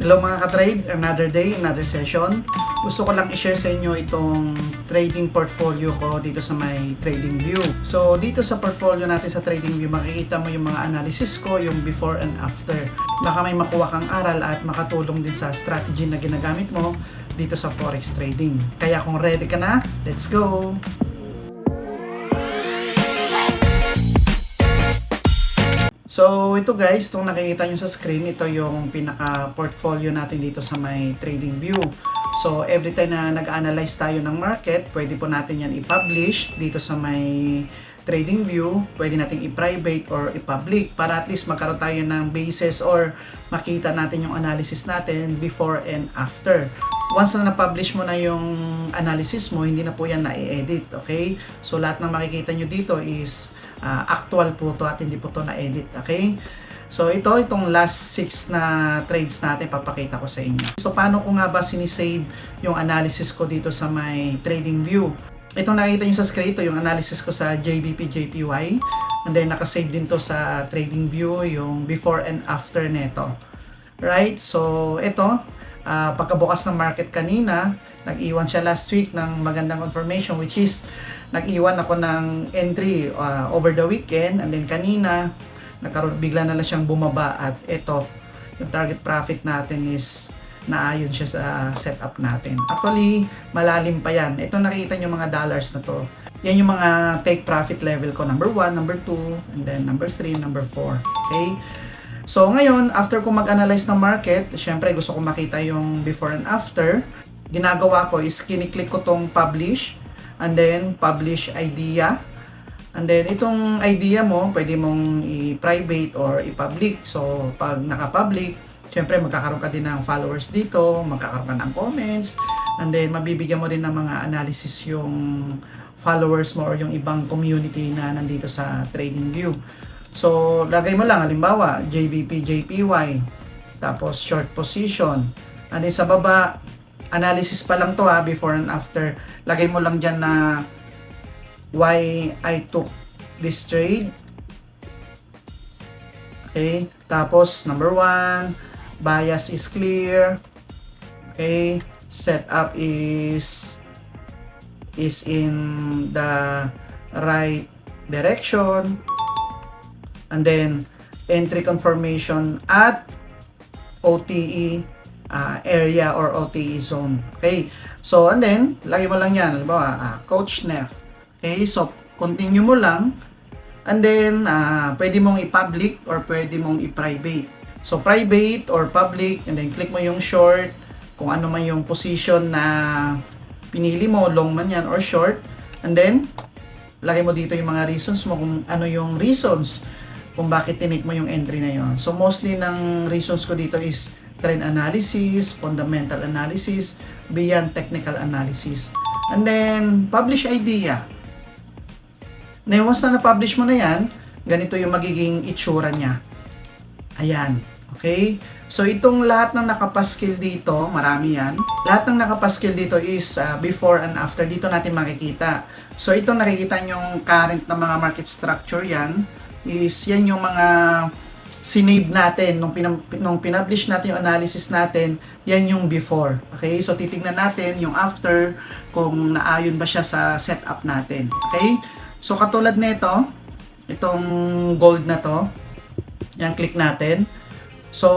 Hello mga ka-trade, another day, another session. Gusto ko lang i-share sa inyo itong trading portfolio ko dito sa my trading view. So dito sa portfolio natin sa trading view, makikita mo yung mga analysis ko, yung before and after. Baka may makuha kang aral at makatulong din sa strategy na ginagamit mo dito sa forex trading. Kaya kung ready ka na, let's go! So ito guys, itong nakikita nyo sa screen, ito yung pinaka-portfolio natin dito sa my trading view. So every time na nag-analyze tayo ng market, pwede po natin yan i-publish dito sa my trading view. Pwede natin i-private or i-public para at least magkaroon tayo ng basis or makita natin yung analysis natin before and after. Once na na-publish mo na yung analysis mo, hindi na po yan na-edit, okay? So lahat ng makikita nyo dito is actual po to at hindi po to na-edit, okay? So itong last 6 na trades natin, papakita ko sa inyo. So paano ko nga ba sinisave yung analysis ko dito sa my trading view? Itong nakikita nyo sa screen, ito yung analysis ko sa JBP JPY. And then nakasave din to sa trading view, yung before and after neto. Right? So ito, pagkabukas ng market kanina, nag-iwan siya last week ng magandang confirmation, which is nag-iwan ako ng entry over the weekend, and then kanina bigla na lang siyang bumaba at ito yung target profit natin is naayon siya sa setup natin. Actually malalim pa yan. Ito nakikita nyo mga dollars na to, yan yung mga take profit level ko, number 1, number 2, and then number 3, number 4. Okay, so ngayon, after ko mag-analyze ng market, syempre gusto ko makita yung before and after. Ginagawa ko is kiniklik ko tong publish, and then publish idea. And then itong idea mo, pwede mong i-private or i-public. So pag naka-public, syempre magkakaroon ka din ng followers dito, magkakaroon ka ng comments, and then mabibigyan mo din ng mga analysis yung followers mo or yung ibang community na nandito sa trading view. So, lagay mo lang, halimbawa, JBP, JPY, tapos short position. And then sa baba, analysis pa lang to before and after. Lagay mo lang dyan na why I took this trade. Okay, tapos number 1, bias is clear. Okay, setup is in the right direction. And then, entry confirmation at OTE area or OTE zone. Okay. So, and then, lagay mo lang yan. Halimbawa, Coach Neff. Okay. So, continue mo lang. And then, pwede mong i-public or pwede mong i-private. So, private or public, and then click mo yung short, kung ano man yung position na pinili mo, long man yan or short. And then, lagay mo dito yung mga reasons mo, kung ano yung reasons kung bakit tinake mo yung entry na yon. So mostly ng reasons ko dito is trend analysis, fundamental analysis, beyond technical analysis. And then publish idea. Then once na na-publish mo na yan, ganito yung magiging itsura niya. Ayan. Okay? So itong lahat ng nakapaskil dito, marami yan. Lahat ng nakapaskil dito is before and after. Dito natin makikita. So itong nakikita nyong current na mga market structure yan, is yan yung mga sinave natin nung pinublish natin yung analysis natin, yan yung before. Okay? So titingnan natin yung after kung naayon ba siya sa setup natin. Okay? So katulad nito, itong gold na to, yan, click natin. So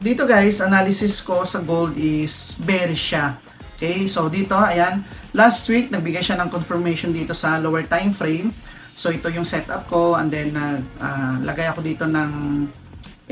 dito guys, analysis ko sa gold is bearish siya. Okay? So dito, ayan, last week nagbigay siya ng confirmation dito sa lower time frame. So ito yung setup ko, and then lagay ako dito ng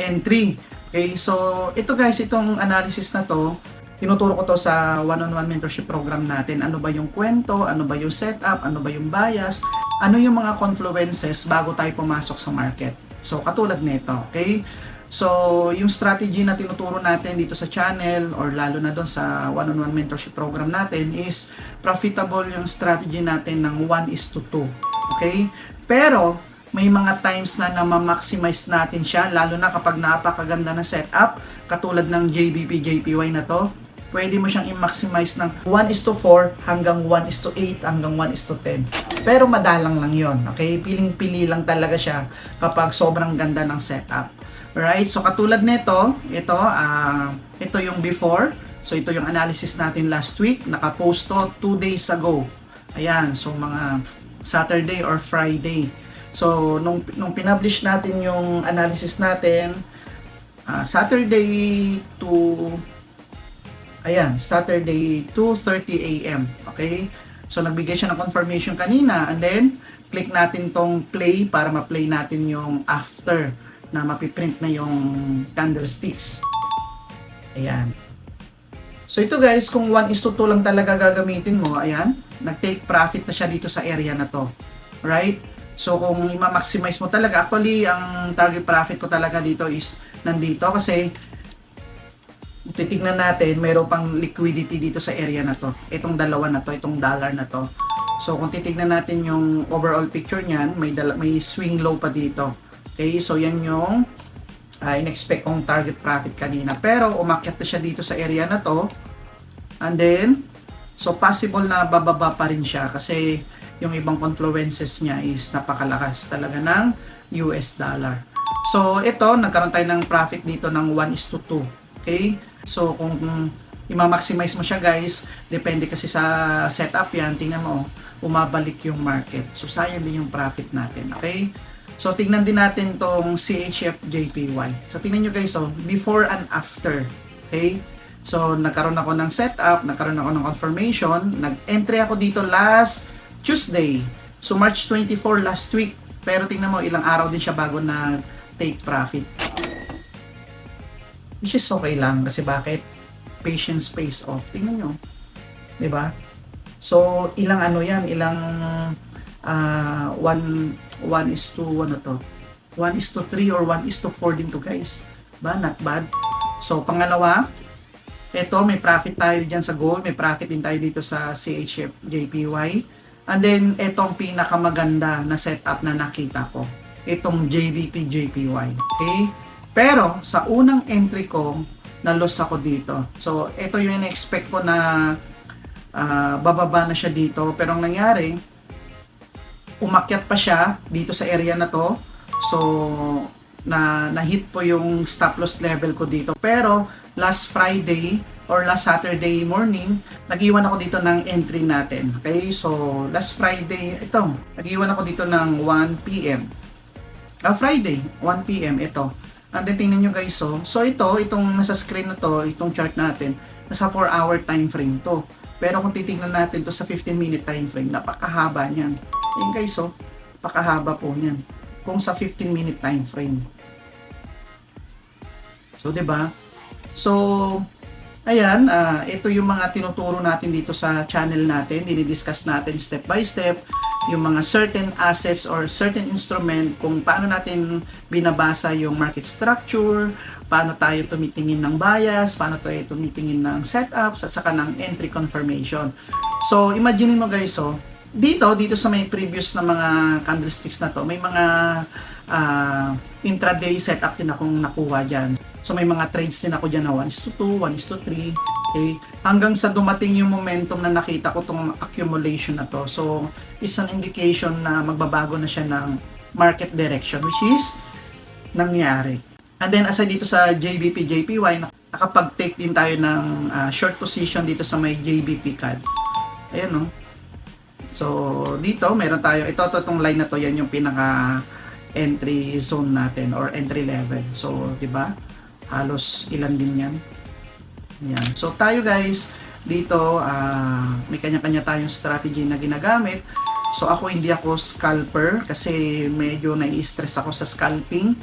entry. Okay, so ito guys, itong analysis na to, tinuturo ko to sa one-on-one mentorship program natin. Ano ba yung kwento, ano ba yung setup, ano ba yung bias, ano yung mga confluences bago tayo pumasok sa market. So katulad nito, okay? So yung strategy na tinuturo natin dito sa channel or lalo na doon sa one-on-one mentorship program natin is profitable yung strategy natin ng 1:2. Okay? Pero, may mga times na ma-maximize natin siya, lalo na kapag napakaganda na setup, katulad ng JBP, JPY na to, pwede mo siyang i-maximize ng 1:4 hanggang 1:8 hanggang 1:10. Pero madalang lang yon. Okay? Piling-pili lang talaga siya kapag sobrang ganda ng setup. Right? So, katulad nito, ito, Ito yung before. So ito yung analysis natin last week. Nakapost to 2 days ago. Ayan, so mga Saturday or Friday. So nung pinublish natin yung analysis natin, Saturday to Saturday 2:30 AM. Okay? So nagbigay siya ng confirmation kanina, and then click natin tong play para ma-play natin yung after na mapiprint na yung candlesticks. Ayan. So ito guys, kung 1:2 lang talaga gagamitin mo, ayan, nag-take profit na siya dito sa area na to. Right? So kung i-maximize mo talaga, actually ang target profit ko talaga dito is nandito kasi titignan natin, mayroon pang liquidity dito sa area na to. Itong dalawa na to, itong dollar na to. So kung titignan natin yung overall picture niyan, may swing low pa dito. Okay, so yan yung in-expect kong target profit kanina. Pero umakyat na siya dito sa area na to. And then, so possible na bababa pa rin siya kasi yung ibang confluences niya is napakalakas talaga ng US dollar. So ito, nagkaroon tayo ng profit dito ng 1:2. Okay? So kung i-maximize mo siya guys, depende kasi sa setup yan, tingnan mo, umabalik yung market. So sayang din yung profit natin. Okay? So tingnan din natin tong CHF JPY. So tingnan nyo guys, so before and after. Okay? So nagkaroon ako ng setup, nagkaroon ako ng confirmation, nag-entry ako dito last Tuesday. So March 24 last week. Pero tingnan mo, ilang araw din siya bago na take profit. Which is okay lang kasi bakit? Patience pays off. Tingnan nyo. 'Di ba? So ilang ano yan, ilang 1:3 or 1:4 din to guys. Ba, not bad. So pangalawa, ito may profit tayo diyan sa gold, may profit din tayo dito sa CHF JPY. And then itong pinakamaganda na setup na nakita ko, itong JBP JPY. Okay? Pero sa unang entry ko, na-loss ako dito. So ito yung in-expect ko na bababa na siya dito. Pero ang nangyari, umakyat pa siya dito sa area na to. So na-hit po yung stop loss level ko dito. Pero last Friday or last Saturday morning, nag-iwan ako dito ng entry natin. Okay? So last Friday, ito, nag-iwan ako dito ng 1 PM. Friday, 1 PM ito. And then tingnan nyo guys, so itong nasa screen na to, itong chart natin, nasa 4-hour time frame to. Pero kung titingnan natin to sa 15-minute time frame, napakahaba niyan. Ayun guys, napakahaba po niyan. Kung sa 15-minute time frame. So, 'di ba? So, ayan, ito yung mga tinuturo natin dito sa channel natin, dinidiscuss natin step by step yung mga certain assets or certain instrument, kung paano natin binabasa yung market structure, paano tayo tumitingin ng bias, paano tayo tumitingin ng setups, at saka ng entry confirmation. So, imagine mo guys, dito sa may previous na mga candlesticks na to, may mga intraday setup din akong nakuha dyan. So, may mga trades din ako dyan na 1:2, 1:3, okay? Hanggang sa dumating yung momentum na nakita ko tong accumulation na to. So, is an indication na magbabago na siya ng market direction, which is nangyari. And then, aside dito sa JBP, JPY, nakapag-take din tayo ng short position dito sa may JBP CAD. Ayan, no? So, dito, meron tayo, itong line na to, yan yung pinaka entry zone natin or entry level. So, di ba? Halos ilan din yan. Ayan. So tayo guys, dito may kanya-kanya tayong strategy na ginagamit. So ako hindi ako scalper kasi medyo nai-stress ako sa scalping.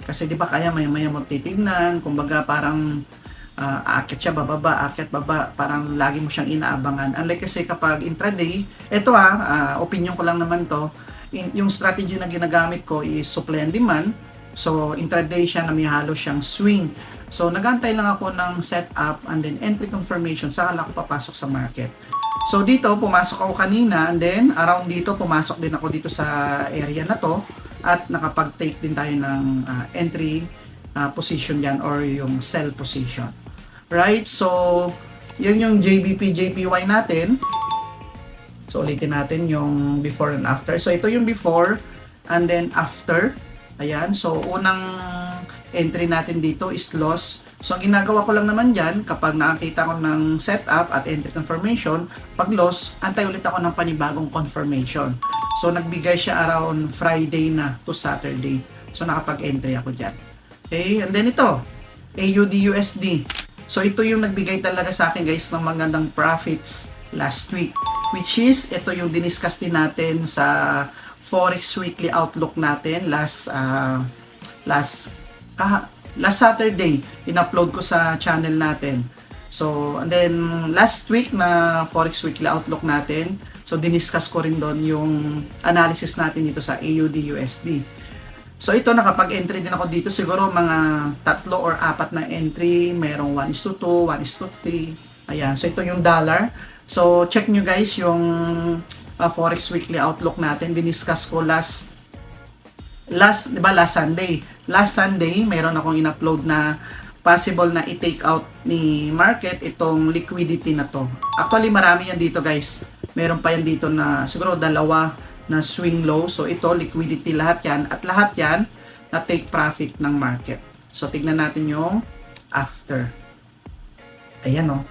Kasi di ba kaya maya-maya mo titignan, kumbaga parang aakyat siya, bababa, aakyat, baba, parang lagi mo siyang inaabangan. Unlike kasi kapag intraday, ito opinion ko lang naman to, yung strategy na ginagamit ko is supply and demand. So, intraday siya na may halo siyang swing. So, nagantay lang ako ng setup and then entry confirmation. Saka ako papasok sa market. So, dito, pumasok ako kanina and then around dito, pumasok din ako dito sa area na to at nakapag-take din tayo ng entry position yan or yung sell position. Right? So, yun yung JBP, JPY natin. So, ulitin natin yung before and after. So, ito yung before and then after. Ayan, so unang entry natin dito is loss So, ang ginagawa ko lang naman dyan, kapag nakakita ko ng setup at entry confirmation, pag loss, antay ulit ako ng panibagong confirmation. So, nagbigay siya around Friday na to Saturday. So, nakapag-entry ako dyan. Okay, and then ito, AUD-USD. So, ito yung nagbigay talaga sa akin guys ng magandang profits last week. Which is, ito yung diniscuss din natin sa Forex Weekly Outlook natin last Saturday, in-upload ko sa channel natin. So, and then last week na Forex Weekly Outlook natin, so diniscuss ko rin doon yung analysis natin dito sa AUD-USD. So, ito nakapag-entry din ako dito, siguro mga 3 or 4 na entry, merong 1:2, 1:3, ayan. So, ito yung dollar. So, check nyo guys yung Forex Weekly Outlook natin, diniscuss ko last Sunday. Last Sunday, meron akong in-upload na possible na i-take out ni market itong liquidity na to. Actually, marami yan dito guys. Meron pa yan dito na siguro 2 na swing low. So, ito, liquidity lahat yan. At lahat yan na take profit ng market. So, tignan natin yung after. Ayan o.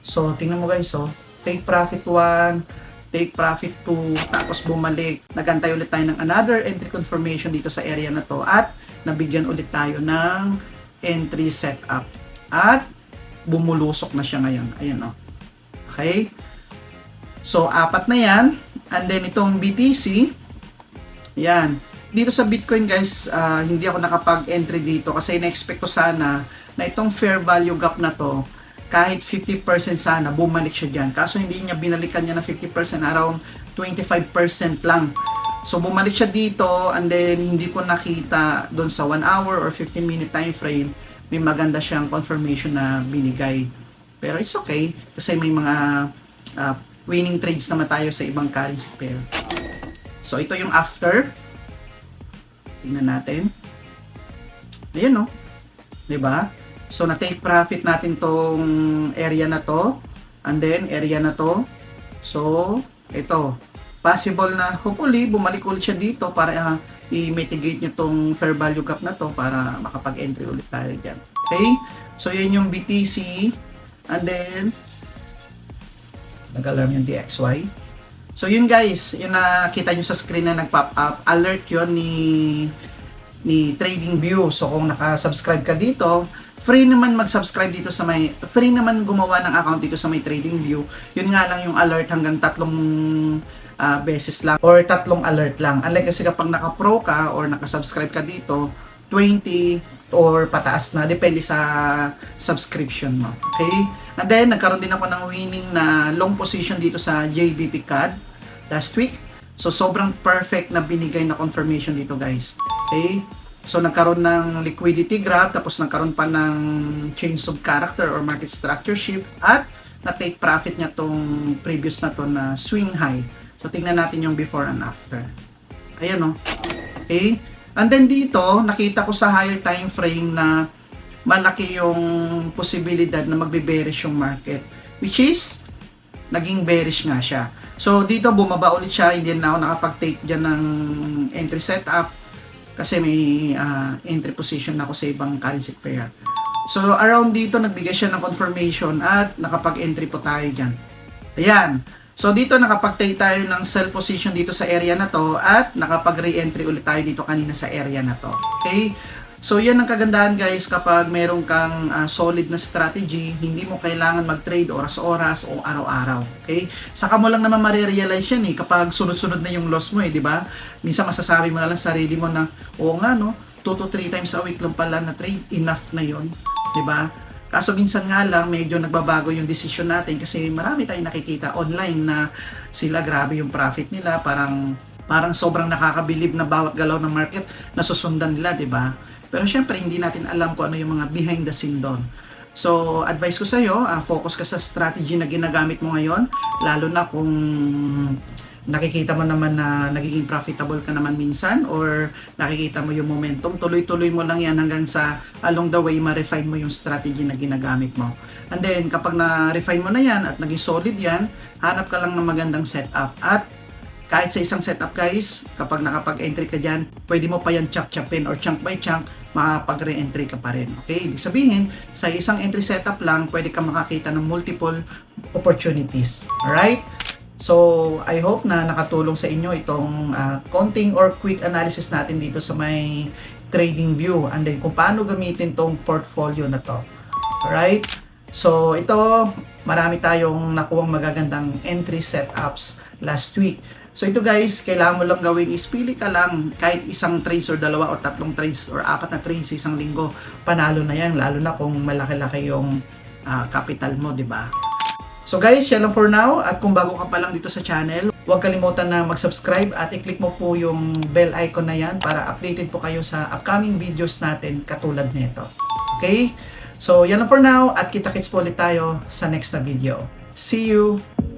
So, tingnan mo guys o. Take profit 1, take profit 2, tapos bumalik. Nagantay ulit tayo ng another entry confirmation dito sa area na to at nabigyan ulit tayo ng entry setup. At bumulusok na siya ngayon. Ayan o. Okay? So, 4 na yan. And then, itong BTC. Yan. Dito sa Bitcoin guys, hindi ako nakapag-entry dito kasi na-expect ko sana na itong fair value gap na to, kahit 50% sana, bumalik siya dyan. Kaso hindi niya binalikan niya na 50%, around 25% lang. So, bumalik siya dito and then hindi ko nakita doon sa 1 hour or 15-minute time frame, may maganda siyang confirmation na binigay. Pero it's okay kasi may mga winning trades naman tayo sa ibang currency pair. So, ito yung after. Tingnan natin. Ayan o. Diba? So, na-take profit natin tong area na to. And then, area na to. So, ito. Possible na, hopefully, bumalik ulit siya dito para i-mitigate niya tong fair value gap na to para makapag-entry ulit tayo dyan. Okay? So, yun yung BTC. And then, nag-alarm yung DXY. So, yun guys. Yun nakita nyo sa screen na nag-pop up. Alert yun ni TradingView. So, kung naka-subscribe ka dito, free naman mag-subscribe dito sa free naman gumawa ng account dito sa may TradingView. Yun nga lang yung alert hanggang 3 beses lang or 3 alert lang. Unlike kasi kapag naka-pro ka or naka-subscribe ka dito, 20 or pataas na, depende sa subscription mo. Okay? And then, nagkaroon din ako ng winning na long position dito sa JBP CAD last week. So, sobrang perfect na binigay na confirmation dito guys. Okay? So, nagkaroon ng liquidity grab, tapos nagkaroon pa ng change of character or market structure shift, at na-take profit niya tong previous na to na swing high. So, tingnan natin yung before and after. Ayan o. Okay? And then dito, nakita ko sa higher time frame na malaki yung posibilidad na magbe-bearish yung market. Which is, naging bearish nga siya. So, dito bumaba ulit siya, hindi na ako nakapag-take dyan ng entry setup kasi may entry position na ako sa ibang currency pair. So, around dito, nagbigay siya ng confirmation at nakapag-entry po tayo dyan. Ayan. So, dito nakapag-take tayo ng sell position dito sa area na to at nakapag-re-entry ulit tayo dito kanina sa area na to. Okay? So, yan ang kagandahan guys kapag meron kang solid na strategy, hindi mo kailangan mag-trade oras-oras o araw-araw. Okay? Saka mo lang naman marirealize yan kapag sunod-sunod na yung loss mo di ba? Minsan masasabi mo na lang sarili mo na, oo nga no, 2 to 3 times a week lang pala na trade, enough na yon, di ba? Kaso minsan nga lang medyo nagbabago yung decision natin kasi marami tayong nakikita online na sila grabe yung profit nila, parang sobrang nakakabilib na bawat galaw ng market na susundan nila, di ba? Pero syempre, hindi natin alam kung ano yung mga behind the scene doon. So, advice ko sa iyo, focus ka sa strategy na ginagamit mo ngayon, lalo na kung nakikita mo naman na nagiging profitable ka naman minsan or nakikita mo yung momentum, tuloy-tuloy mo lang yan hanggang sa along the way ma-refine mo yung strategy na ginagamit mo. And then, kapag na-refine mo na yan at naging solid yan, hanap ka lang ng magandang setup. At kahit sa isang setup guys, kapag nakapag-entry ka dyan, pwede mo pa yan chop-chopin or chunk by chunk makapag-re-entry ka pa rin. Okay? Ibig sabihin, sa isang entry setup lang, pwede ka makakita ng multiple opportunities. Alright? So, I hope na nakatulong sa inyo itong konting or quick analysis natin dito sa may trading view and then kung paano gamitin tong portfolio na to. Alright? So, ito, marami tayong nakuwang magagandang entry setups last week. So ito guys, kailangan mo lang gawin is pili ka lang kahit isang trades or dalawa or tatlong trades or apat na trades sa isang linggo, panalo na yan, lalo na kung malaki-laki yung capital mo, di ba? So guys, yan lang for now, at kung bago ka pa lang dito sa channel, huwag kalimutan na mag-subscribe at i-click mo po yung bell icon na yan para updated po kayo sa upcoming videos natin katulad nito. Okay? So yan lang for now at kita-kits po ulit tayo sa next na video. See you!